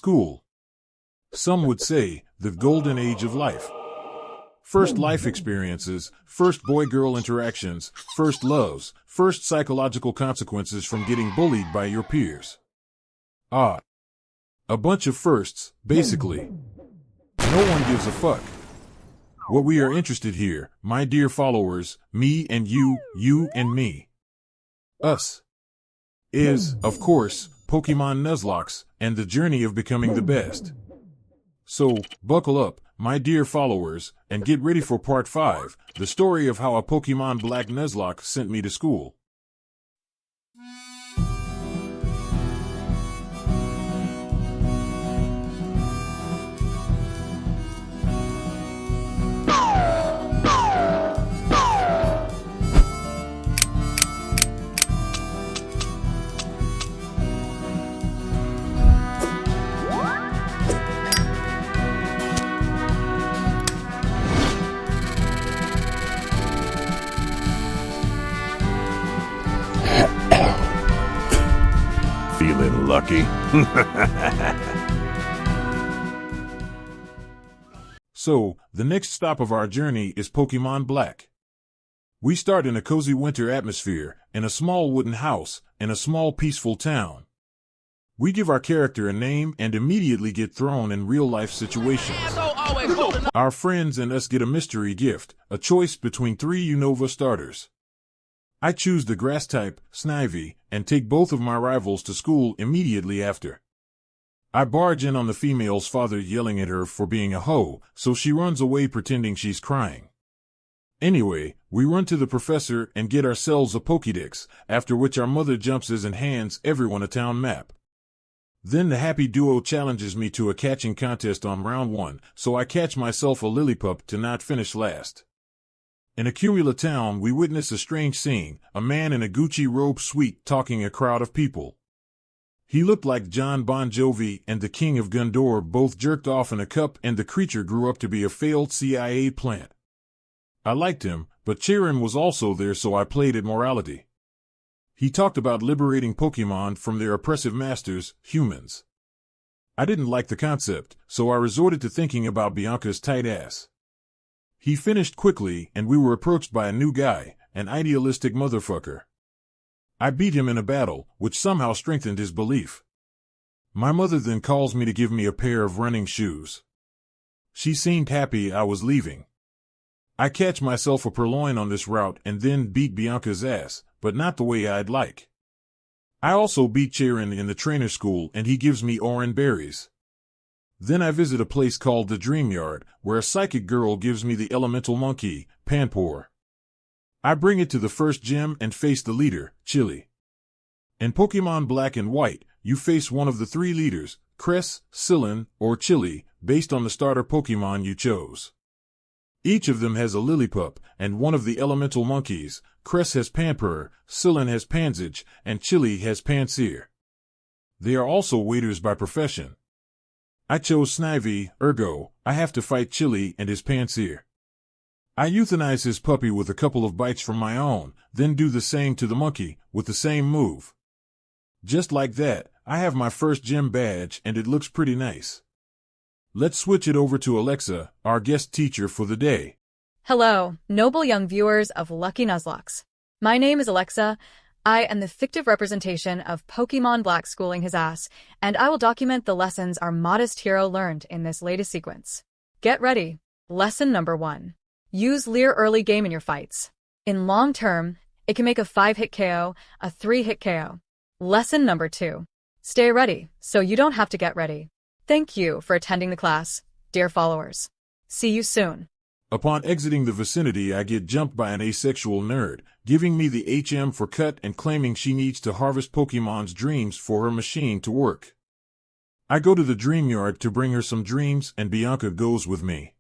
School. Some would say, the golden age of life. First life experiences, first boy-girl interactions, first loves, first psychological consequences from getting bullied by your peers. A bunch of firsts, basically. No one gives a fuck. What we are interested here, my dear followers, me and you and me. Us. Is, of course, Pokémon Nuzlocke, and the journey of becoming the best. So, buckle up, my dear followers, and get ready for part 5, the story of how a Pokémon Black Nuzlocke sent me to school. Feeling lucky? So, the next stop of our journey is Pokémon Black. We start in a cozy winter atmosphere, in a small wooden house, in a small peaceful town. We give our character a name and immediately get thrown in real-life situations. Our friends and us get a mystery gift, a choice between 3 Unova starters. I choose the grass type, Snivy, and take both of my rivals to school immediately after. I barge in on the female's father yelling at her for being a hoe, so she runs away pretending she's crying. Anyway, we run to the professor and get ourselves a Pokédex, after which our mother jumps in and hands everyone a town map. Then the happy duo challenges me to a catching contest on round 1, so I catch myself a Lillipup to not finish last. In Accumula town, we witness a strange scene, a man in a Gucci robe suite talking a crowd of people. He looked like John Bon Jovi and the King of Gondor both jerked off in a cup, and the creature grew up to be a failed CIA plant. I liked him, but Chiron was also there, so I played at morality. He talked about liberating Pokémon from their oppressive masters, humans. I didn't like the concept, so I resorted to thinking about Bianca's tight ass. He finished quickly, and we were approached by a new guy, an idealistic motherfucker. I beat him in a battle, which somehow strengthened his belief. My mother then calls me to give me a pair of running shoes. She seemed happy I was leaving. I catch myself a purloin on this route and then beat Bianca's ass, but not the way I'd like. I also beat Chiron in the trainer school, and he gives me orange berries. Then I visit a place called the Dream Yard, where a psychic girl gives me the elemental monkey, Panpour. I bring it to the first gym and face the leader, Chili. In Pokémon Black and White, you face one of the 3 leaders, Cress, Sillin, or Chili, based on the starter Pokémon you chose. Each of them has a Lillipup, and one of the elemental monkeys, Cress has Panpour, Sillin has Panzage, and Chili has Pansear. They are also waiters by profession. I chose Snivy, ergo, I have to fight Chili and his Pansear. I euthanize his puppy with a couple of bites from my own, then do the same to the monkey, with the same move. Just like that, I have my first gym badge, and it looks pretty nice. Let's switch it over to Alexa, our guest teacher for the day. Hello, noble young viewers of Lucky Nuzlocke. My name is Alexa. I am the fictive representation of Pokémon Black schooling his ass, and I will document the lessons our modest hero learned in this latest sequence. Get ready. Lesson number 1. Use Leer early game in your fights. In long term, it can make a 5-hit KO, a 3-hit KO. Lesson number 2. Stay ready, so you don't have to get ready. Thank you for attending the class, dear followers. See you soon. Upon exiting the vicinity, I get jumped by an asexual nerd, giving me the HM for cut and claiming she needs to harvest Pokemon's dreams for her machine to work. I go to the Dream Yard to bring her some dreams, and Bianca goes with me.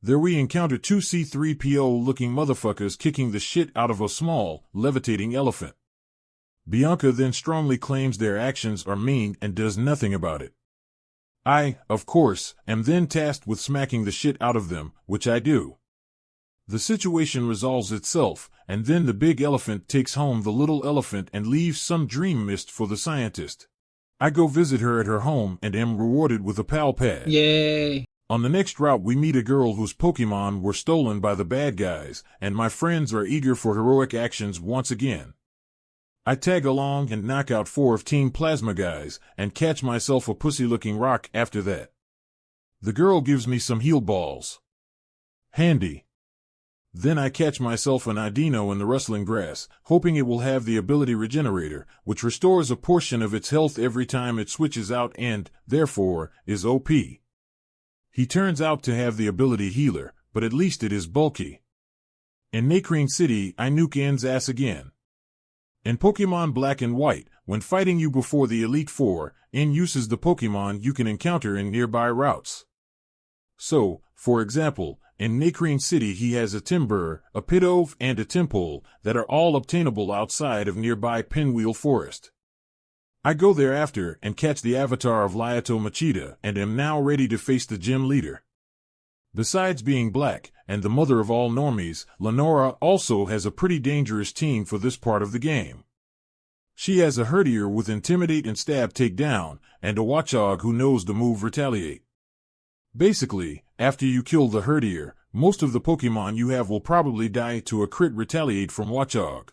There we encounter 2 C-3PO-looking motherfuckers kicking the shit out of a small, levitating elephant. Bianca then strongly claims their actions are mean and does nothing about it. I, of course, am then tasked with smacking the shit out of them, which I do. The situation resolves itself, and then the big elephant takes home the little elephant and leaves some dream mist for the scientist. I go visit her at her home and am rewarded with a pal pad. Yay. On the next route, we meet a girl whose Pokémon were stolen by the bad guys, and my friends are eager for heroic actions once again. I tag along and knock out 4 of Team Plasma guys, and catch myself a pussy-looking rock after that. The girl gives me some heal balls. Handy. Then I catch myself an Idino in the rustling grass, hoping it will have the ability Regenerator, which restores a portion of its health every time it switches out and, therefore, is OP. He turns out to have the ability Healer, but at least it is bulky. In Nacrene City, I nuke N's ass again. In Pokémon Black and White, when fighting you before the Elite Four, N uses the Pokémon you can encounter in nearby routes. So, for example, in Nacrene City he has a Timburr, a Pidove, and a Timpole that are all obtainable outside of nearby Pinwheel Forest. I go there after and catch the avatar of Lyato Machida and am now ready to face the gym leader. Besides being black, and the mother of all normies, Lenora also has a pretty dangerous team for this part of the game. She has a Herdier with Intimidate and Stab Takedown, and a Watchog who knows the move Retaliate. Basically, after you kill the Herdier, most of the Pokémon you have will probably die to a crit Retaliate from Watchog.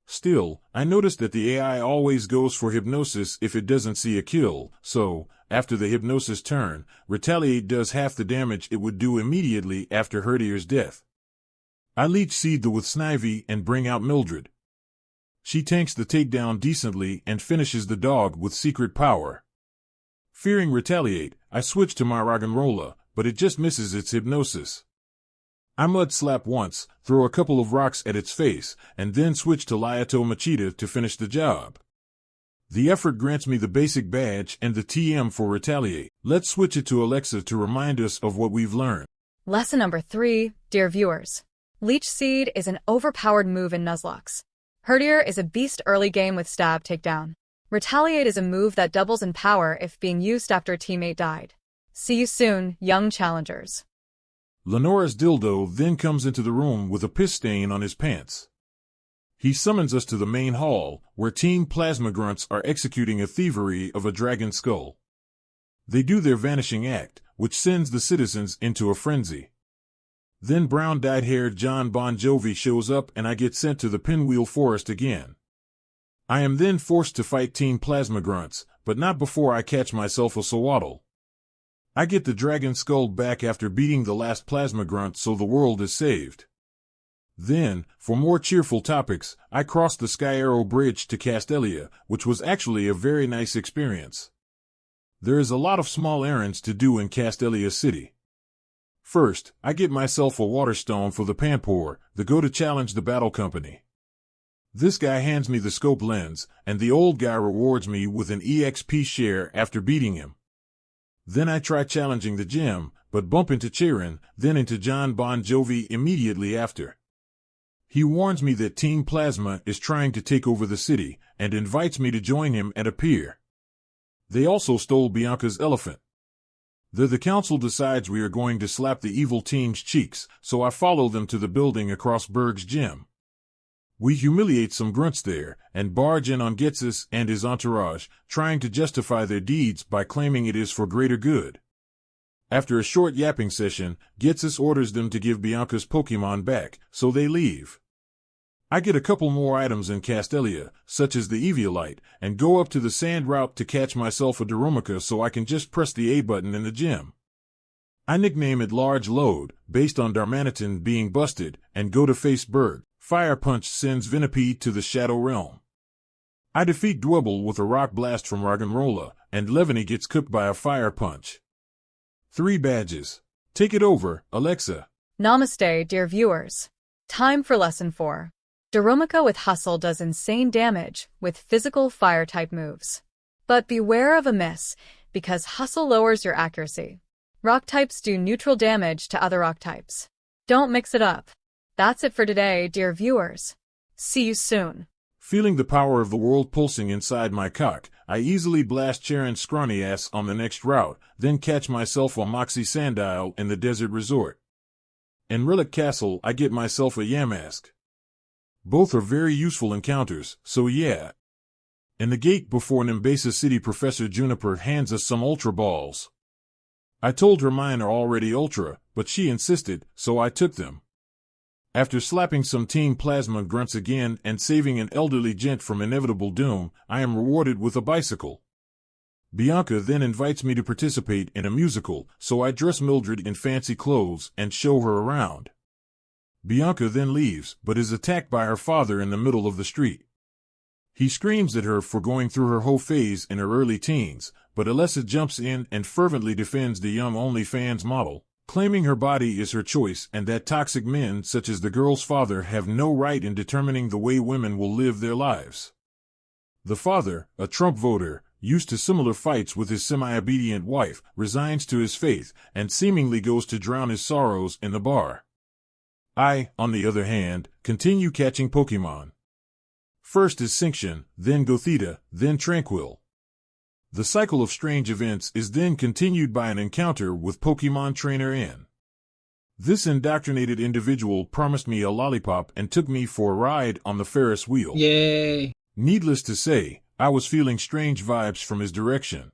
Still, I noticed that the AI always goes for Hypnosis if it doesn't see a kill, so, after the Hypnosis turn, Retaliate does half the damage it would do immediately after Herdier's death. I Leech Seed the with Snivy and bring out Mildred. She tanks the takedown decently and finishes the dog with Secret Power. Fearing Retaliate, I switch to my Roggenrola, but it just misses its Hypnosis. I Mud Slap once, throw a couple of rocks at its face, and then switch to Lyato Machida to finish the job. The effort grants me the basic badge and the TM for Retaliate. Let's switch it to Alexa to remind us of what we've learned. Lesson number 3, dear viewers. Leech Seed is an overpowered move in Nuzlocke. Herdier is a beast early game with Stab Takedown. Retaliate is a move that doubles in power if being used after a teammate died. See you soon, young challengers. Lenora's Dildo then comes into the room with a piss stain on his pants. He summons us to the main hall, where Team Plasma Grunts are executing a thievery of a dragon skull. They do their vanishing act, which sends the citizens into a frenzy. Then brown dyed-haired John Bon Jovi shows up and I get sent to the Pinwheel Forest again. I am then forced to fight Team Plasma Grunts, but not before I catch myself a Sawaddle. I get the dragon skull back after beating the last Plasma Grunt, so the world is saved. Then, for more cheerful topics, I crossed the Sky Arrow Bridge to Castelia, which was actually a very nice experience. There is a lot of small errands to do in Castelia City. First, I get myself a water stone for the Pampor, the go to challenge the battle company. This guy hands me the scope lens, and the old guy rewards me with an EXP share after beating him. Then I try challenging the gym, but bump into Chirin, then into John Bon Jovi immediately after. He warns me that Team Plasma is trying to take over the city, and invites me to join him at a pier. They also stole Bianca's elephant. The council decides we are going to slap the evil team's cheeks, so I follow them to the building across Berg's gym. We humiliate some grunts there, and barge in on Ghetsis and his entourage, trying to justify their deeds by claiming it is for greater good. After a short yapping session, Ghetsis orders them to give Bianca's Pokémon back, so they leave. I get a couple more items in Castelia, such as the Eviolite, and go up to the sand route to catch myself a Darumaka so I can just press the A button in the gym. I nickname it Large Load, based on Darmanitan being busted, and go to face Berg. Fire Punch sends Venipede to the Shadow Realm. I defeat Dwebble with a Rock Blast from Roggenrola, and Levany gets cooked by a Fire Punch. 3 badges. Take it over, Alexa. Namaste, dear viewers. Time for Lesson 4. Darumaka with Hustle does insane damage with physical fire-type moves. But beware of a miss, because Hustle lowers your accuracy. Rock types do neutral damage to other rock types. Don't mix it up. That's it for today, dear viewers. See you soon. Feeling the power of the world pulsing inside my cock, I easily blast Charon's scrawny ass on the next route, then catch myself a Moxie Sandile in the desert resort. In Relic Castle, I get myself a Yamask. Both are very useful encounters, so yeah. In the gate before Nimbasa City, Professor Juniper hands us some Ultra Balls. I told her mine are already Ultra, but she insisted, so I took them. After slapping some Team Plasma grunts again and saving an elderly gent from inevitable doom, I am rewarded with a bicycle. Bianca then invites me to participate in a musical, so I dress Mildred in fancy clothes and show her around. Bianca then leaves, but is attacked by her father in the middle of the street. He screams at her for going through her whole phase in her early teens, but Alessa jumps in and fervently defends the young OnlyFans model, claiming her body is her choice and that toxic men such as the girl's father have no right in determining the way women will live their lives. The father, a Trump voter, used to similar fights with his semi-obedient wife, resigns to his faith and seemingly goes to drown his sorrows in the bar. I, on the other hand, continue catching Pokémon. First is Cinction, then Gothita, then Tranquil. The cycle of strange events is then continued by an encounter with Pokémon Trainer N. This indoctrinated individual promised me a lollipop and took me for a ride on the Ferris wheel. Yay! Needless to say, I was feeling strange vibes from his direction.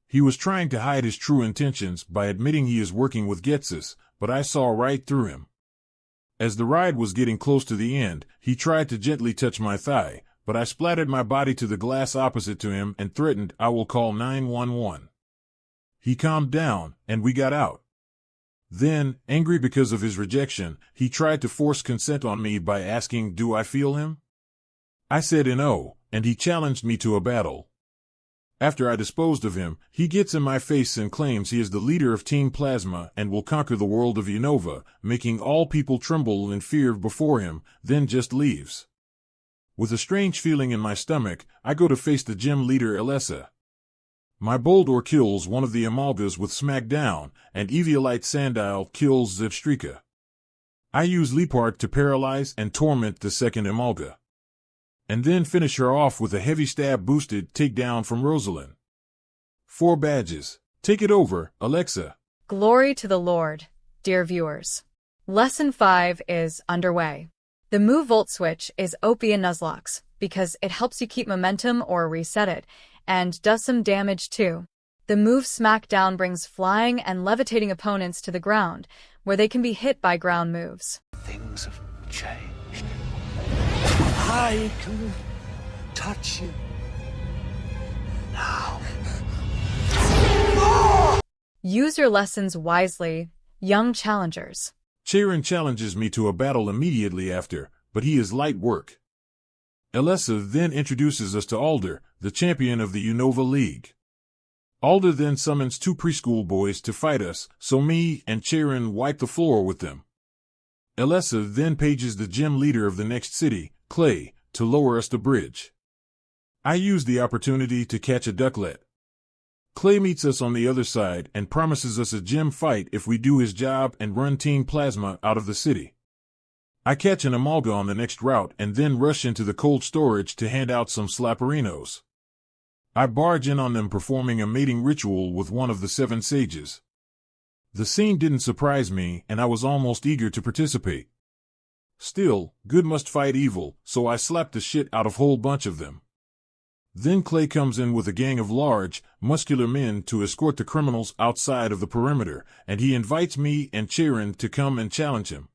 He was trying to hide his true intentions by admitting he is working with Getsus, but I saw right through him. As the ride was getting close to the end, he tried to gently touch my thigh, but I splattered my body to the glass opposite to him and threatened I will call 911. He calmed down, and we got out. Then, angry because of his rejection, he tried to force consent on me by asking, "Do I feel him?" I said no, and he challenged me to a battle. After I disposed of him, he gets in my face and claims he is the leader of Team Plasma and will conquer the world of Unova, making all people tremble in fear before him, then just leaves. With a strange feeling in my stomach, I go to face the gym leader Alessa. My Boldore kills one of the Amalgas with Smackdown, and Eviolite Sandile kills Zebstrika. I use Leapart to paralyze and torment the second Amalga, and then finish her off with a heavy stab boosted takedown from Rosalind. 4 badges. Take it over, Alexa. Glory to the Lord, dear viewers. Lesson 5 is underway. The move Volt Switch is OP in Nuzlocke because it helps you keep momentum or reset it, and does some damage too. The move Smackdown brings flying and levitating opponents to the ground, where they can be hit by ground moves. Things have changed. I can touch you now. Use your lessons wisely, young challengers. Cheiron challenges me to a battle immediately after, but he is light work. Alessa then introduces us to Alder, the champion of the Unova League. Alder then summons 2 preschool boys to fight us, so me and Cheiron wipe the floor with them. Alessa then pages the gym leader of the next city, Clay, to lower us the bridge. I use the opportunity to catch a ducklet. Clay meets us on the other side and promises us a gym fight if we do his job and run Team Plasma out of the city. I catch an Amalga on the next route and then rush into the cold storage to hand out some Slapperinos. I barge in on them performing a mating ritual with one of the 7 sages. The scene didn't surprise me and I was almost eager to participate. Still, good must fight evil, so I slapped the shit out of a whole bunch of them. Then Clay comes in with a gang of large, muscular men to escort the criminals outside of the perimeter, and he invites me and Cheiron to come and challenge him.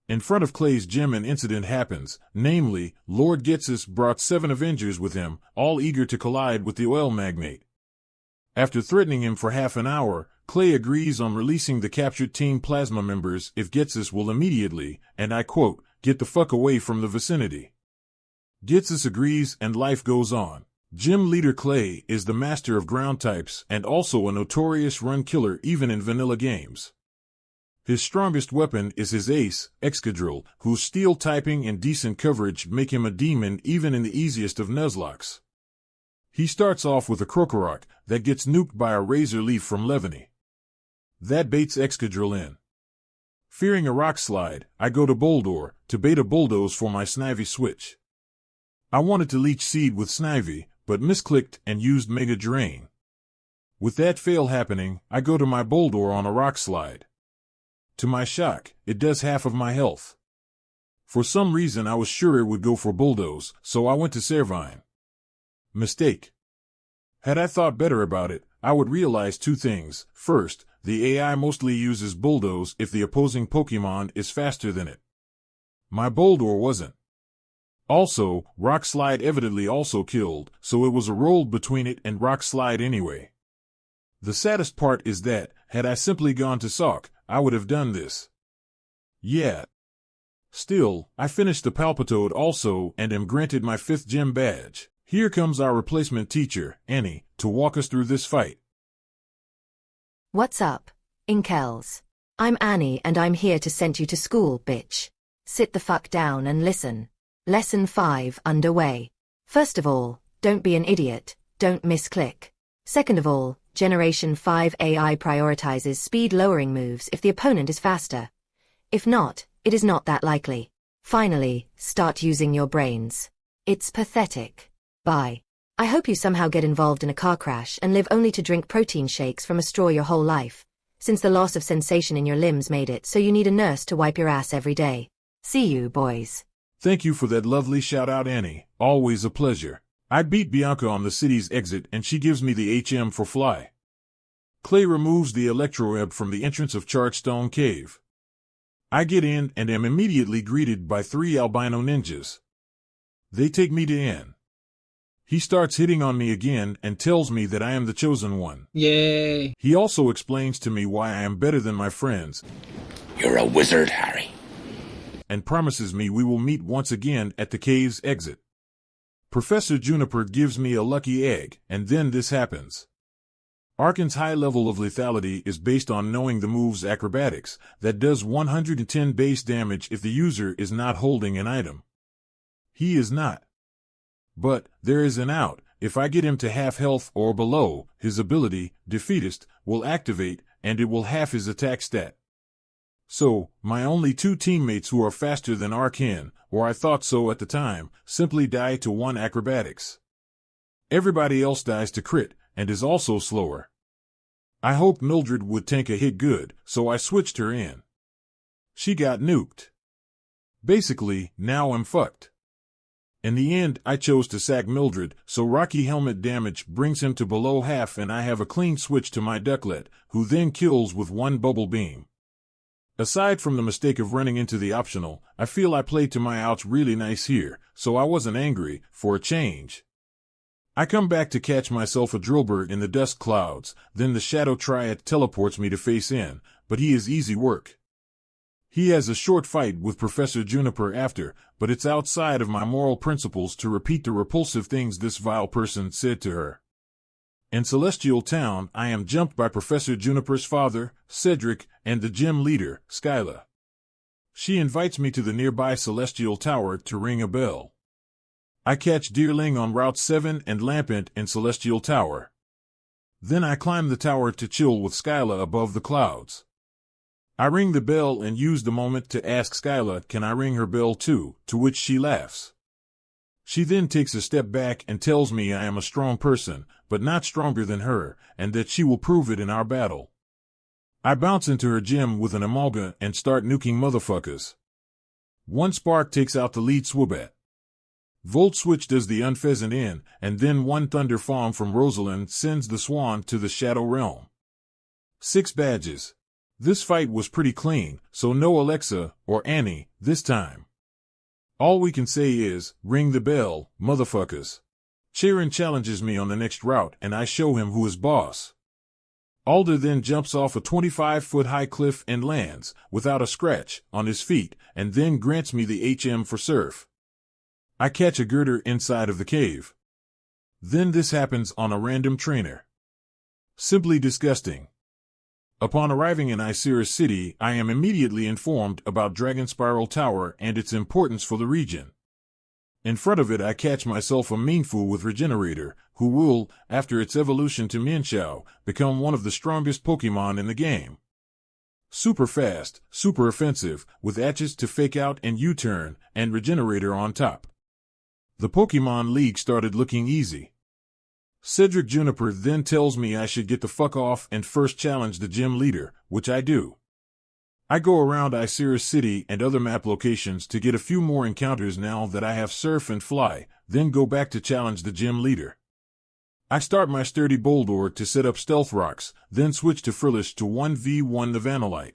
In front of Clay's gym an incident happens, namely, Lord Getsus brought 7 Avengers with him, all eager to collide with the oil magnate. After threatening him for half an hour, Clay agrees on releasing the captured Team Plasma members if Getsus will immediately, and I quote, "get the fuck away from the vicinity." Getsus agrees and life goes on. Gym leader Clay is the master of ground types and also a notorious run killer even in vanilla games. His strongest weapon is his ace, Excadrill, whose steel typing and decent coverage make him a demon even in the easiest of Nuzlockes. He starts off with a Krokorok that gets nuked by a Razor Leaf from Levany. That baits Excadrill in. Fearing a rock slide, I go to Boldore to bait a Bulldoze for my Snivy switch. I wanted to leech Seed with Snivy, but misclicked and used Mega Drain. With that fail happening, I go to my Boldore on a rock slide. To my shock, it does half of my health. For some reason I was sure it would go for Bulldoze, so I went to Servine. Mistake. Had I thought better about it, I would realize two things. First, the AI mostly uses Bulldoze if the opposing Pokémon is faster than it. My Boldore wasn't. Also, Rock Slide evidently also killed, so it was a roll between it and Rock Slide anyway. The saddest part is that, had I simply gone to Sock, I would have done this. Yeah. Still, I finished the Palpitoad also and am granted my 5th gym badge. Here comes our replacement teacher, Annie, to walk us through this fight. What's up, Inkels? I'm Annie and I'm here to send you to school, bitch. Sit the fuck down and listen. Lesson 5 underway. First of all, don't be an idiot, don't misclick. Second of all, Generation 5 AI prioritizes speed-lowering moves if the opponent is faster. If not, it is not that likely. Finally, start using your brains. It's pathetic. Bye. I hope you somehow get involved in a car crash and live only to drink protein shakes from a straw your whole life, since the loss of sensation in your limbs made it so you need a nurse to wipe your ass every day. See you, boys. Thank you for that lovely shout-out, Annie. Always a pleasure. I beat Bianca on the city's exit and she gives me the HM for Fly. Clay removes the Electro-Ebb from the entrance of Chargestone Cave. I get in and am immediately greeted by 3 albino ninjas. They take me to N. He starts hitting on me again and tells me that I am the chosen one. Yay! He also explains to me why I am better than my friends. You're a wizard, Harry. And promises me we will meet once again at the cave's exit. Professor Juniper gives me a lucky egg, and then this happens. Arcan's high level of lethality is based on knowing the move's acrobatics, that does 110 base damage if the user is not holding an item. He is not. But, there is an out. If I get him to half health or below, his ability, Defeatist, will activate, and it will half his attack stat. So, my only 2 teammates who are faster than Arcan, or I thought so at the time, simply die to 1 acrobatics. Everybody else dies to crit, and is also slower. I hoped Mildred would tank a hit good, so I switched her in. She got nuked. Basically, now I'm fucked. In the end, I chose to sack Mildred, so Rocky Helmet damage brings him to below half and I have a clean switch to my Ducklet, who then kills with 1 bubble beam. Aside from the mistake of running into the optional, I feel I played to my outs really nice here, so I wasn't angry, for a change. I come back to catch myself a Drillbird in the dust clouds, then the Shadow Triad teleports me to face in, but he is easy work. He has a short fight with Professor Juniper after, but it's outside of my moral principles to repeat the repulsive things this vile person said to her. In Celestial Town, I am jumped by Professor Juniper's father, Cedric, and the gym leader, Skyla. She invites me to the nearby Celestial Tower to ring a bell. I catch Deerling on Route 7 and Lampent in Celestial Tower. Then I climb the tower to chill with Skyla above the clouds. I ring the bell and use the moment to ask Skyla, can I ring her bell too, to which she laughs. She then takes a step back and tells me I am a strong person, but not stronger than her, and that she will prove it in our battle. I bounce into her gym with an Amalga and start nuking motherfuckers. 1 spark takes out the lead Swoobat. Volt Switch does the Unpheasant in, and then 1 Thunder Fawn from Rosalind sends the Swan to the Shadow Realm. 6 badges. This fight was pretty clean, so no Alexa, or Annie, this time. All we can say is, ring the bell, motherfuckers. Sharon challenges me on the next route and I show him who is boss. Alder then jumps off a 25-foot-high cliff and lands, without a scratch, on his feet, and then grants me the HM for Surf. I catch a girder inside of the cave. Then this happens on a random trainer. Simply disgusting. Upon arriving in Icyrus City, I am immediately informed about Dragon Spiral Tower and its importance for the region. In front of it I catch myself a Meanfu with Regenerator, who will, after its evolution to Mienshao, become one of the strongest Pokémon in the game. Super fast, super offensive, with Atches to fake out and U-turn, and Regenerator on top. The Pokémon League started looking easy. Cedric Juniper then tells me I should get the fuck off and first challenge the gym leader, which I do. I go around Icyrus City and other map locations to get a few more encounters now that I have Surf and Fly, then go back to challenge the gym leader. I start my sturdy Boldor to set up stealth rocks, then switch to Frillish to 1v1 the Vanillite.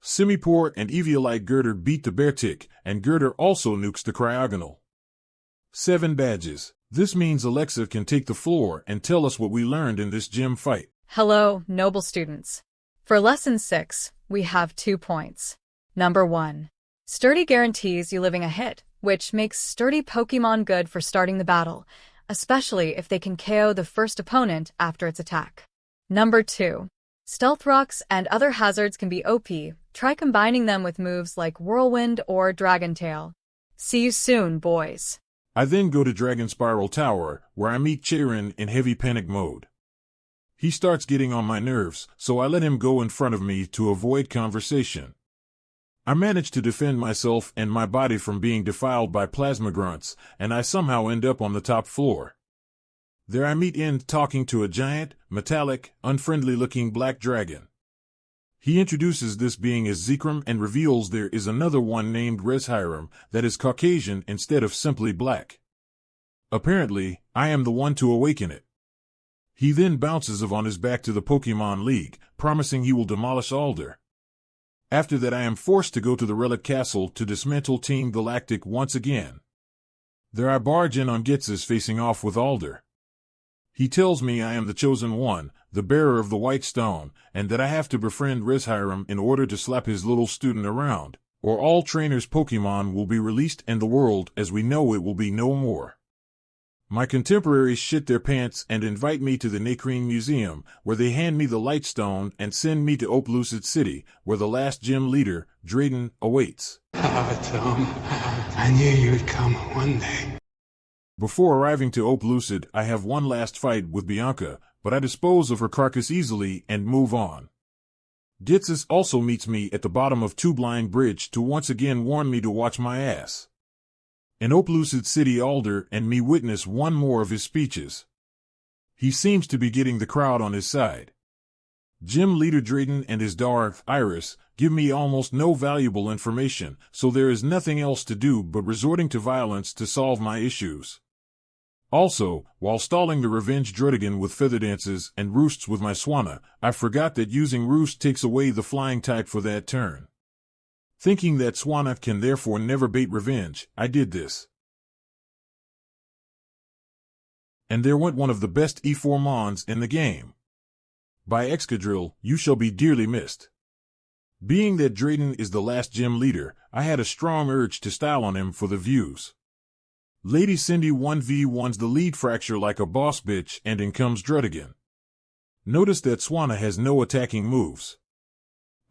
Simipour and Eviolite Girder beat the Beartick, and Girder also nukes the Cryogonal. 7 badges. This means Alexa can take the floor and tell us what we learned in this gym fight. Hello, noble students. For Lesson 6, we have 2 points. Number 1. Sturdy guarantees you living a hit, which makes sturdy Pokémon good for starting the battle, especially if they can KO the first opponent after its attack. Number 2. Stealth rocks and other hazards can be OP. Try combining them with moves like Whirlwind or Dragon Tail. See you soon, boys. I then go to Dragon Spiral Tower, where I meet Chirin in heavy panic mode. He starts getting on my nerves, so I let him go in front of me to avoid conversation. I manage to defend myself and my body from being defiled by plasma grunts, and I somehow end up on the top floor. There I meet End talking to a giant, metallic, unfriendly-looking black dragon. He introduces this being as Zekrom and reveals there is another one named Reshiram that is Caucasian instead of simply black. Apparently, I am the one to awaken it. He then bounces on his back to the Pokémon League, promising he will demolish Alder. After that I am forced to go to the Relic Castle to dismantle Team Galactic once again. There I barge in on Gitsis facing off with Alder. He tells me I am the chosen one, the bearer of the White Stone, and that I have to befriend Reshiram in order to slap his little student around, or all trainers' Pokémon will be released and the world as we know it will be no more. My contemporaries shit their pants and invite me to the Nakreen Museum, where they hand me the Light Stone and send me to Oplucid City, where the last gym leader, Drayden, awaits. Tom, I knew you'd come one day. Before arriving to Oplucid, I have one last fight with Bianca, but I dispose of her carcass easily and move on. Gitsis also meets me at the bottom of Two Blind Bridge to once again warn me to watch my ass. In Oplucid City, Alder and me witness one more of his speeches. He seems to be getting the crowd on his side. Gym leader Drayden and his Darth, Iris, give me almost no valuable information, so there is nothing else to do but resorting to violence to solve my issues. Also, while stalling the Revenge Druddigan with feather dances and roosts with my Swanna, I forgot that using Roost takes away the flying type for that turn. Thinking that Swanna can therefore never bait Revenge, I did this. And there went one of the best E4 Mons in the game. By Excadrill, you shall be dearly missed. Being that Drayden is the last gym leader, I had a strong urge to style on him for the views. Lady Cindy 1v1's the lead fracture like a boss bitch and in comes Druddigan. Notice that Swanna has no attacking moves.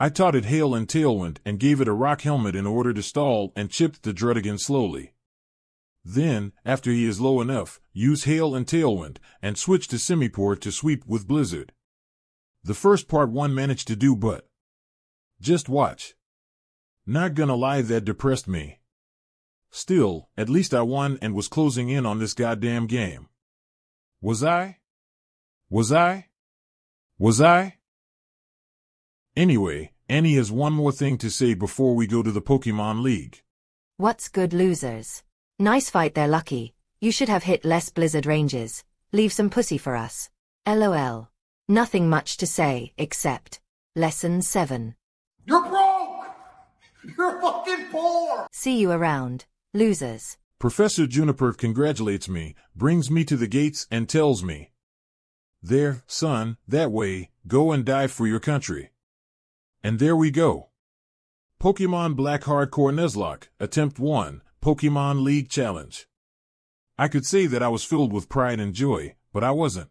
I taught it Hail and Tailwind and gave it a rock helmet in order to stall and chipped the Druddigan slowly. Then, after he is low enough, use Hail and Tailwind and switch to Simipour to sweep with Blizzard. The first part one managed to do, but just watch. Not gonna lie, that depressed me. Still, at least I won and was closing in on this goddamn game. Was I? Anyway, Annie has one more thing to say before we go to the Pokémon League. What's good, losers? Nice fight there, Lucky. You should have hit less Blizzard ranges. Leave some pussy for us. LOL. Nothing much to say, except Lesson 7. You're broke! You're fucking poor! See you around, losers. Professor Juniper congratulates me, brings me to the gates and tells me, "There, son, that way, go and die for your country." And there we go. Pokémon Black Hardcore Nuzlocke, Attempt 1, Pokémon League Challenge. I could say that I was filled with pride and joy, but I wasn't.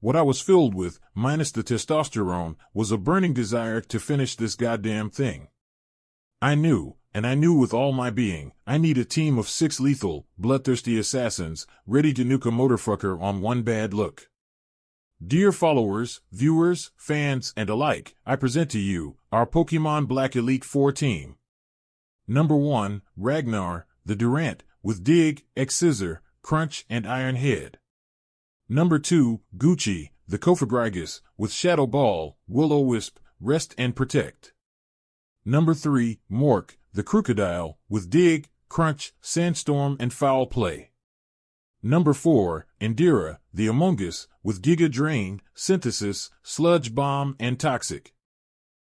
What I was filled with, minus the testosterone, was a burning desire to finish this goddamn thing. I knew with all my being, I need a team of 6 lethal, bloodthirsty assassins, ready to nuke a motorfucker on one bad look. Dear followers, viewers, fans, and alike, I present to you, our Pokémon Black Elite 4 team. Number 1, Ragnar, the Durant, with Dig, X-Scissor, Crunch, and Iron Head. Number 2, Gucci, the Kofagrigus, with Shadow Ball, Will-O-Wisp, Rest and Protect. Number 3, Mork, the Crocodile, with Dig, Crunch, Sandstorm, and Foul Play. Number 4, Indira, the Among Us, with Giga Drain, Synthesis, Sludge Bomb, and Toxic.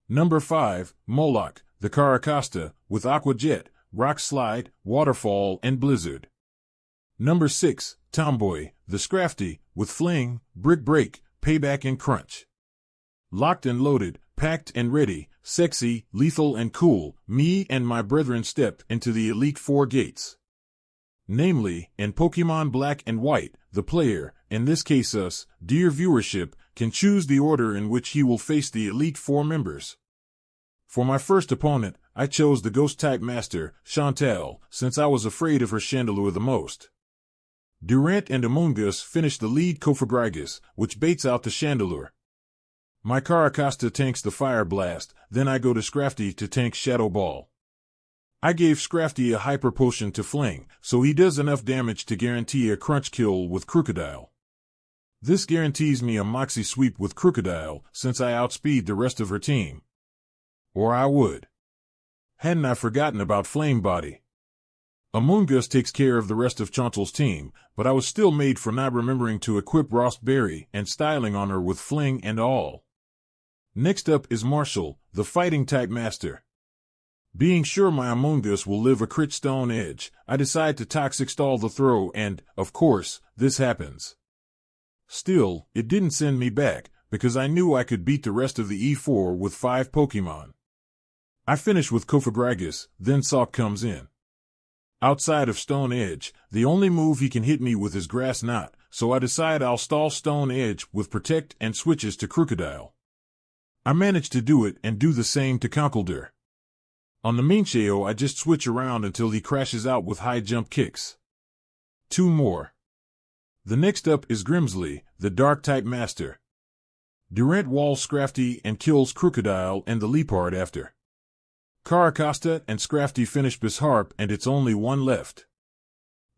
Number 5, Moloch, the Caracasta, with Aqua Jet, Rock Slide, Waterfall, and Blizzard. Number 6, Tomboy, the Scrafty, with Fling, Brick Break, Payback, and Crunch. Locked and loaded, packed and ready, sexy, lethal, and cool, me and my brethren stepped into the Elite Four gates. Namely, in Pokémon Black and White, the player, in this case us, dear viewership, can choose the order in which he will face the Elite Four members. For my first opponent, I chose the Ghost-type master, Chantal, since I was afraid of her Chandelure the most. Durant and Among Us finish the lead Cofagrigus, which baits out the Chandelure. My Caracasta tanks the Fire Blast, then I go to Scrafty to tank Shadow Ball. I gave Scrafty a Hyper Potion to Fling, so he does enough damage to guarantee a Crunch kill with Crocodile. This guarantees me a Moxie Sweep with Crocodile, since I outspeed the rest of her team. Or I would. Hadn't I forgotten about Flame Body. Among Us takes care of the rest of Chantal's team, but I was still made for not remembering to equip Rostberry and styling on her with Fling and all. Next up is Marshall, the Fighting-type master. Being sure my Among Us will live a crit Stone Edge, I decide to Toxic Stall the throw and, of course, this happens. Still, it didn't send me back, because I knew I could beat the rest of the E4 with 5 Pokemon. I finish with Cofagrigus, then Salk comes in. Outside of Stone Edge, the only move he can hit me with is Grass Knot, so I decide I'll stall Stone Edge with Protect and switches to Crocodile. I manage to do it and do the same to Conkeldurr. On the Mincheo I just switch around until he crashes out with high jump kicks. 2 more. The next up is Grimsley, the Dark-type master. Durant walls Scrafty and kills Crocodile and the Leopard after. Caracasta and Scrafty finish Bisharp and it's only one left.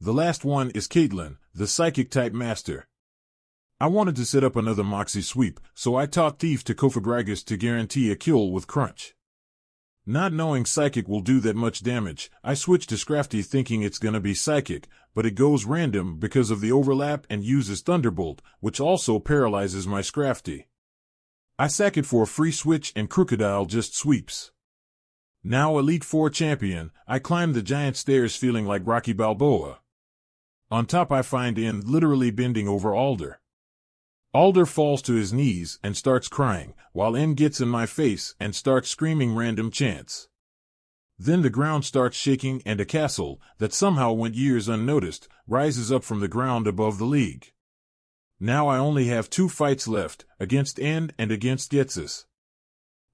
The last one is Caitlyn, the Psychic-type master. I wanted to set up another Moxie Sweep, so I taught Thief to Cofagrigus to guarantee a kill with Crunch. Not knowing Psychic will do that much damage, I switch to Scrafty thinking it's gonna be Psychic, but it goes random because of the overlap and uses Thunderbolt, which also paralyzes my Scrafty. I sack it for a free switch and Crocodile just sweeps. Now Elite Four champion, I climb the giant stairs feeling like Rocky Balboa. On top I find N literally bending over Alder. Alder falls to his knees and starts crying, while N gets in my face and starts screaming random chants. Then the ground starts shaking and a castle, that somehow went years unnoticed, rises up from the ground above the league. Now I only have 2 fights left, against N and against Getsus.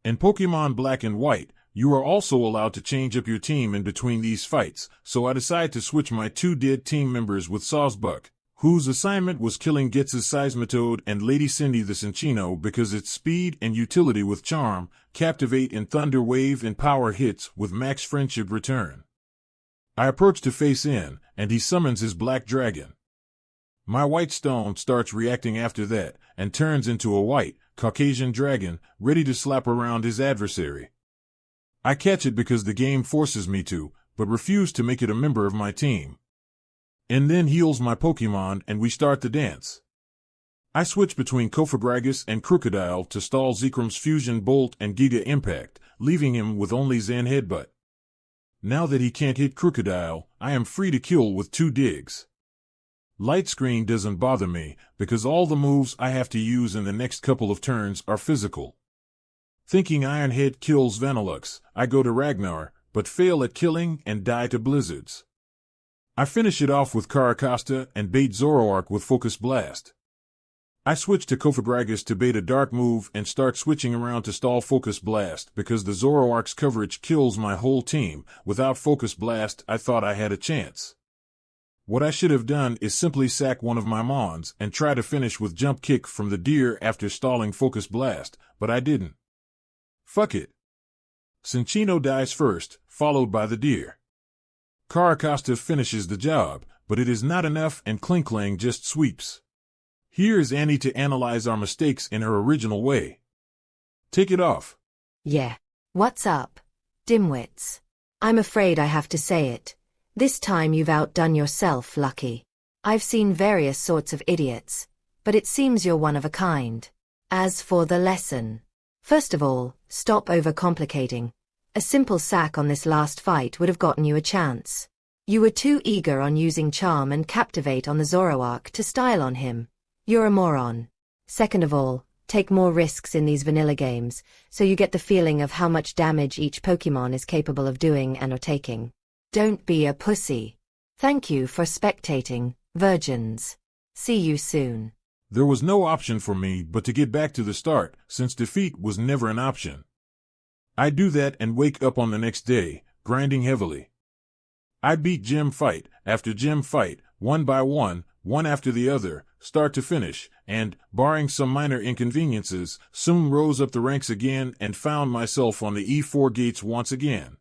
In Pokémon Black and White, you are also allowed to change up your team in between these fights, so I decide to switch my 2 dead team members with Sawsbuck, whose assignment was killing Getsus Seismitoad and Lady Cindy the Cinccino because its speed and utility with Charm, Captivate and Thunder Wave and Power hits with Max Friendship return. I approach to face in, and he summons his Black Dragon. My White Stone starts reacting after that, and turns into a white, Caucasian dragon, ready to slap around his adversary. I catch it because the game forces me to, but refuse to make it a member of my team. And then heals my Pokemon and we start the dance. I switch between Cofagrigus and Crocodile to stall Zekrum's Fusion Bolt and Giga Impact, leaving him with only Zen Headbutt. Now that he can't hit Crocodile, I am free to kill with 2 digs. Light Screen doesn't bother me, because all the moves I have to use in the next couple of turns are physical. Thinking Iron Head kills Vanillux, I go to Ragnar, but fail at killing and die to Blizzards. I finish it off with Caracasta and bait Zoroark with Focus Blast. I switch to Cofagrigus to bait a dark move and start switching around to stall Focus Blast because the Zoroark's coverage kills my whole team. Without Focus Blast, I thought I had a chance. What I should have done is simply sack one of my Mons and try to finish with Jump Kick from the deer after stalling Focus Blast, but I didn't. Fuck it. Cinccino dies first, followed by the deer. Caracasta finishes the job, but it is not enough and Klinklang just sweeps. Here is Annie to analyze our mistakes in her original way. Take it off. Yeah. What's up, dimwits? I'm afraid I have to say it. This time you've outdone yourself, Lucky. I've seen various sorts of idiots, but it seems you're one of a kind. As for the lesson, first of all, stop overcomplicating. A simple sack on this last fight would have gotten you a chance. You were too eager on using charm and captivate on the Zoroark to style on him. You're a moron. Second of all, take more risks in these vanilla games, so you get the feeling of how much damage each Pokémon is capable of doing and or taking. Don't be a pussy. Thank you for spectating, virgins. See you soon. There was no option for me but to get back to the start, since defeat was never an option. I'd do that and wake up on the next day, grinding heavily. I'd beat gym fight after gym fight, one by one after the other, start to finish, and, barring some minor inconveniences, soon rose up the ranks again and found myself on the E4 gates once again.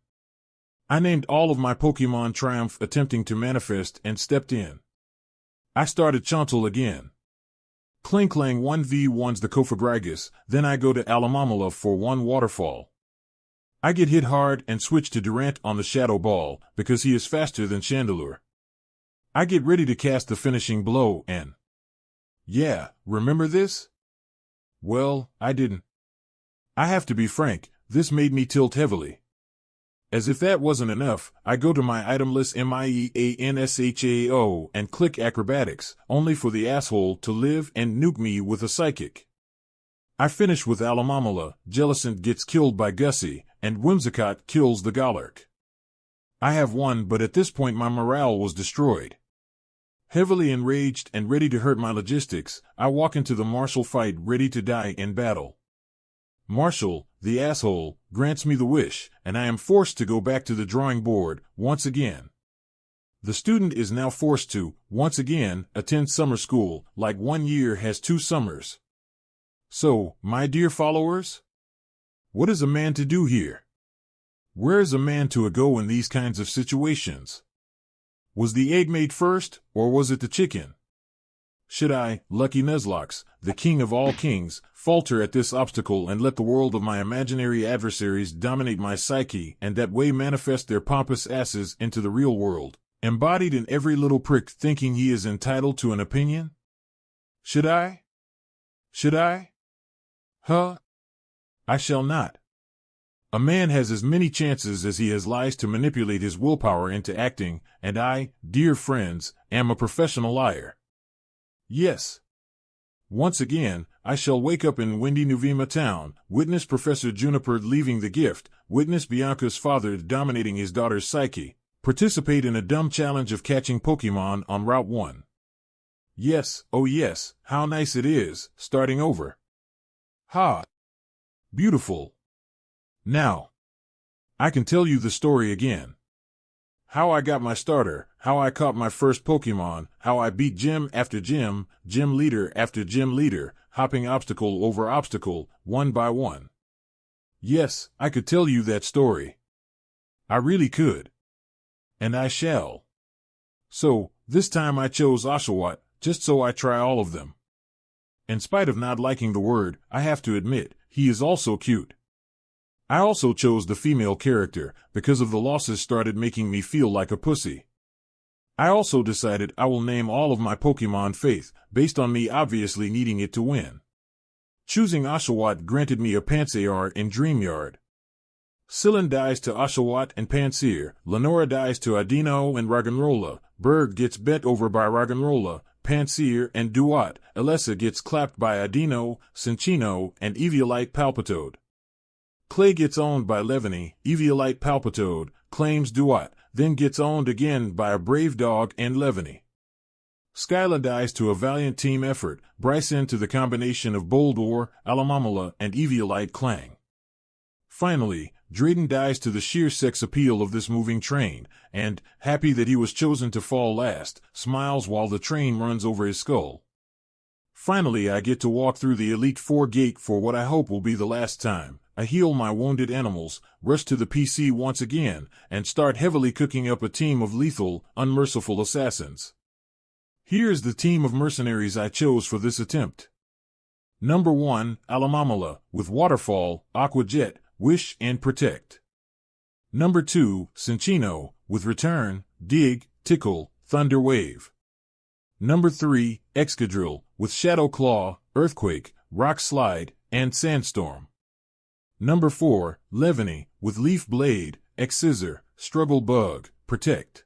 I named all of my Pokémon Triumph attempting to manifest and stepped in. I started Chantal again. Klinklang 1v1's the Kofagragus, then I go to Alamamala for one waterfall. I get hit hard and switch to Durant on the Shadow Ball, because he is faster than Chandelure. I get ready to cast the finishing blow and... Yeah, remember this? Well, I didn't. I have to be frank, this made me tilt heavily. As if that wasn't enough, I go to my item list MIEANSHAO and click Acrobatics, only for the asshole to live and nuke me with a Psychic. I finish with Alamamala, Jellicent gets killed by Gussie, and Whimsicott kills the Golurk. I have won, but at this point my morale was destroyed. Heavily enraged and ready to hurt my logistics, I walk into the Marshall fight ready to die in battle. Marshall, the asshole, grants me the wish, and I am forced to go back to the drawing board, once again. The student is now forced to, once again, attend summer school, like 1 year has 2 summers. So, my dear followers? What is a man to do here? Where is a man to go in these kinds of situations? Was the egg made first, or was it the chicken? Should I, Lucky Nuzlocke, the king of all kings, falter at this obstacle and let the world of my imaginary adversaries dominate my psyche and that way manifest their pompous asses into the real world, embodied in every little prick thinking he is entitled to an opinion? Should I? Should I? Huh? I shall not. A man has as many chances as he has lies to manipulate his willpower into acting, and I, dear friends, am a professional liar. Yes. Once again, I shall wake up in windy Nuvema town, witness Professor Juniper leaving the gift, witness Bianca's father dominating his daughter's psyche, participate in a dumb challenge of catching Pokémon on Route 1. Yes, oh yes, how nice it is, starting over. Ha! Beautiful. Now, I can tell you the story again. How I got my starter, how I caught my first Pokémon, how I beat gym after gym, gym leader after gym leader, hopping obstacle over obstacle, one by one. Yes, I could tell you that story. I really could. And I shall. So, this time I chose Oshawott, just so I try all of them. In spite of not liking the word, I have to admit, he is also cute. I also chose the female character, because of the losses started making me feel like a pussy. I also decided I will name all of my Pokémon Faith, based on me obviously needing it to win. Choosing Oshawott granted me a Pansear in Dreamyard. Sillin dies to Oshawott and Pansear, Lenora dies to Adino and Roggenrola, Berg gets bent over by Roggenrola, Pansear and Duat, Alessa gets clapped by Adino, Cinccino, and Eviolite Palpitoad. Clay gets owned by Levany, Eviolite Palpitoad, claims Duat, then gets owned again by a Brave Dog and Levany. Skyla dies to a valiant team effort, Bryson to the combination of Boldore, Alamamala, and Eviolite Clang. Finally, Drayden dies to the sheer sex appeal of this moving train, and, happy that he was chosen to fall last, smiles while the train runs over his skull. Finally, I get to walk through the Elite Four gate for what I hope will be the last time. I heal my wounded animals, rush to the PC once again, and start heavily cooking up a team of lethal, unmerciful assassins. Here's the team of mercenaries I chose for this attempt. Number 1, Alamamala, with Waterfall, Aqua Jet, Wish, and Protect. Number 2, Cinccino, with Return, Dig, Tickle, Thunder Wave. Number 3, Excadrill, with Shadow Claw, Earthquake, Rock Slide, and Sandstorm. Number 4, Levany, with Leaf Blade, X-Scissor, Struggle Bug, Protect.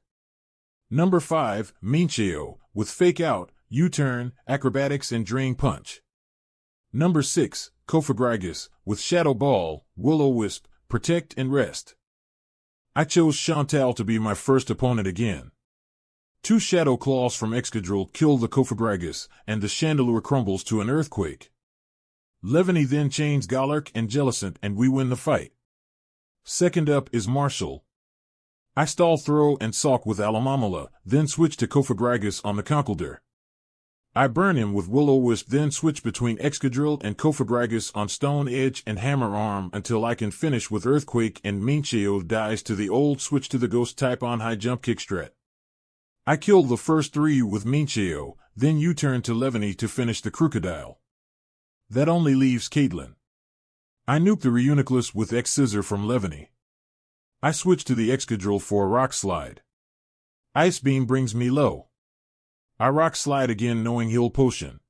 Number 5, Mincheo, with Fake Out, U-Turn, Acrobatics, and Drain Punch. Number 6, Cofagrigus, with Shadow Ball, Will-O-Wisp, Protect and Rest. I chose Chantal to be my first opponent again. 2 Shadow Claws from Excadrill kill the Cofagrigus, and the Chandelure crumbles to an earthquake. Levany then chains Galark and Jellicent, and we win the fight. Second up is Marshall. I stall Throw and Salk with Alamamala, then switch to Cofagrigus on the Conkeldurr. I burn him with Will-O-Wisp, then switch between Excadrill and Cofagrigus on Stone Edge and Hammer Arm until I can finish with Earthquake, and Mincheo dies to the old switch to the Ghost type on High Jump Kick strat. I kill the first 3 with Mincheo, then U-turn to Levany to finish the Crocodile. That only leaves Caitlyn. I nuke the Reuniclus with X-Scissor from Levany. I switch to the Excadrill for a Rock Slide. Ice Beam brings me low. I Rock Slide again knowing he'll potion.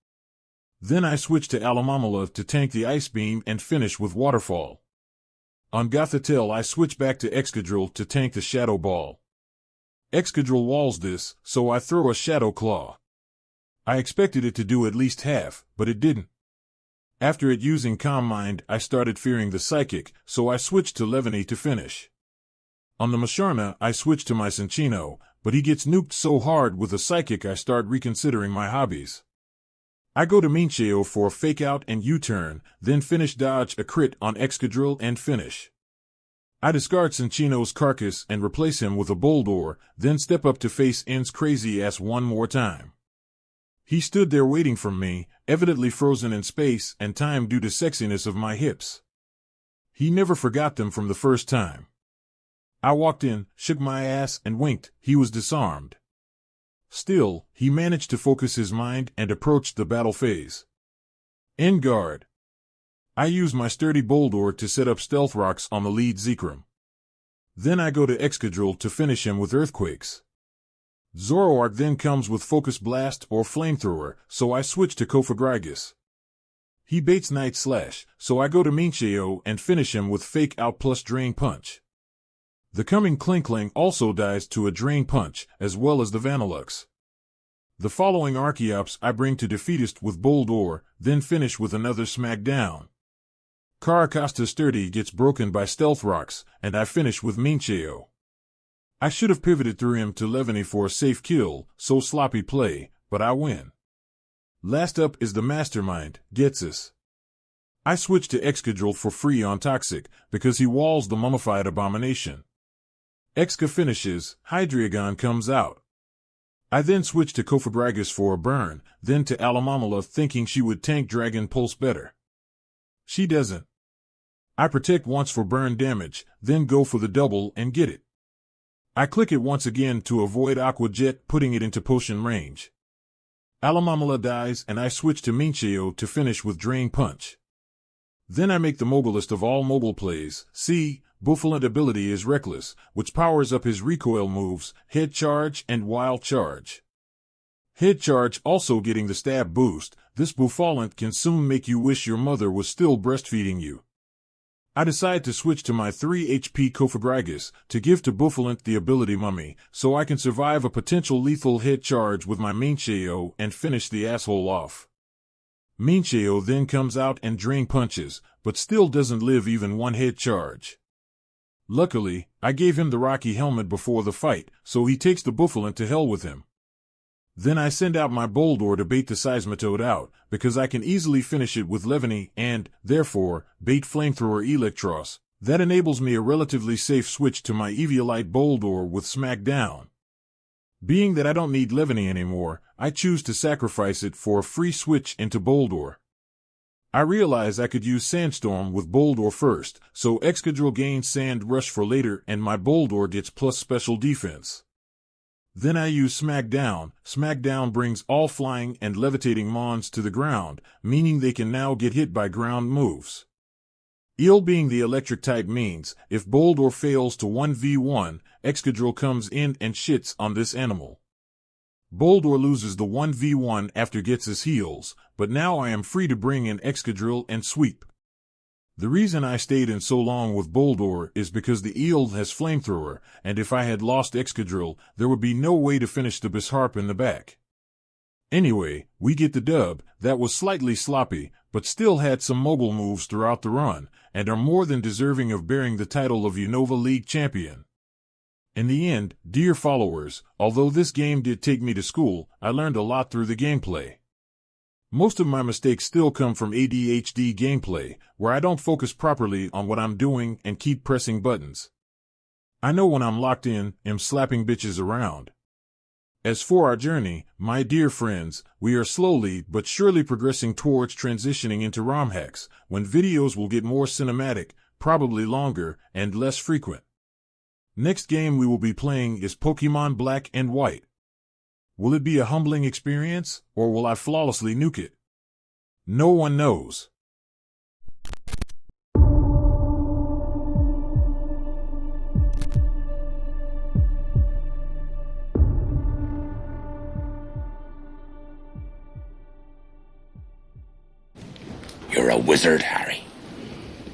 Then I switch to Alamamala to tank the Ice Beam and finish with Waterfall. On Gothitelle I switch back to Excadrill to tank the Shadow Ball. Excadrill walls this, so I throw a Shadow Claw. I expected it to do at least half, but it didn't. After it using Calm Mind, I started fearing the Psychic, so I switched to Levany to finish. On the Musharna, I switch to my Cinccino, but he gets nuked so hard with the Psychic I start reconsidering my hobbies. I go to Mincheo for a Fake Out and U-turn, then finish dodge a crit on Excadrill and finish. I discard Cinccino's carcass and replace him with a Boldore, then step up to face N's crazy ass one more time. He stood there waiting for me, evidently frozen in space and time due to sexiness of my hips. He never forgot them from the first time. I walked in, shook my ass, and winked. He was disarmed. Still, he managed to focus his mind and approached the battle phase. In guard. I use my sturdy Boldore to set up Stealth Rocks on the lead Zekrom. Then I go to Excadrill to finish him with Earthquakes. Zoroark then comes with Focus Blast or Flamethrower, so I switch to Cofagrigus. He baits Night Slash, so I go to Mincheo and finish him with Fake Out plus Drain Punch. The coming Klinkling also dies to a Drain Punch, as well as the Vanillux. The following Archeops I bring to Defeatist with Boldore, then finish with another Smackdown. Caracosta Sturdy gets broken by Stealth Rocks, and I finish with Mincheo. I should have pivoted through him to Levany for a safe kill, so sloppy play, but I win. Last up is the Mastermind, Getsus. I switch to Excadrill for free on Toxic, because he walls the Mummified Abomination. Exca finishes, Hydreigon comes out. I then switch to Cofagrigus for a burn, then to Alamamala thinking she would tank Dragon Pulse better. She doesn't. I protect once for burn damage, then go for the double and get it. I click it once again to avoid Aqua Jet, putting it into potion range. Alamamala dies and I switch to Mincheo to finish with Drain Punch. Then I make the mobilest of all mobile plays. See, Buffalent ability is Reckless, which powers up his recoil moves, Head Charge and Wild Charge. Head Charge also getting the stab boost. This Buffalent can soon make you wish your mother was still breastfeeding you. I decide to switch to my 3 HP Cofagrigus to give to Buffalent the ability Mummy, so I can survive a potential lethal Head Charge with my Mincheo and finish the asshole off. Mincheo then comes out and Drain Punches, but still doesn't live even one Head Charge. Luckily, I gave him the Rocky Helmet before the fight, so he takes the Buffalent to hell with him. Then I send out my Boldore to bait the Seismitoad out, because I can easily finish it with Levany and, therefore, bait Flamethrower Electros. That enables me a relatively safe switch to my Eviolite Boldore with Smackdown. Being that I don't need Levany anymore, I choose to sacrifice it for a free switch into Boldore. I realize I could use Sandstorm with Boldore first, so Excadrill gains Sand Rush for later and my Boldore gets plus special defense. Then I use Smackdown. Smackdown brings all flying and levitating Mons to the ground, meaning they can now get hit by ground moves. Eel being the electric type means, if Boldore fails to 1v1, Excadrill comes in and shits on this animal. Boldor loses the 1v1 after gets his heals, but now I am free to bring in Excadrill and Sweep. The reason I stayed in so long with Boldor is because the Eel has Flamethrower, and if I had lost Excadrill, there would be no way to finish the Bisharp in the back. Anyway, we get the dub. That was slightly sloppy, but still had some mobile moves throughout the run, and are more than deserving of bearing the title of Unova League champion. In the end, dear followers, although this game did take me to school, I learned a lot through the gameplay. Most of my mistakes still come from ADHD gameplay, where I don't focus properly on what I'm doing and keep pressing buttons. I know when I'm locked in, am slapping bitches around. As for our journey, my dear friends, we are slowly but surely progressing towards transitioning into ROM hacks, when videos will get more cinematic, probably longer, and less frequent. Next game we will be playing is Pokémon Black and White. Will it be a humbling experience, or will I flawlessly nuke it? No one knows. You're a wizard, Harry.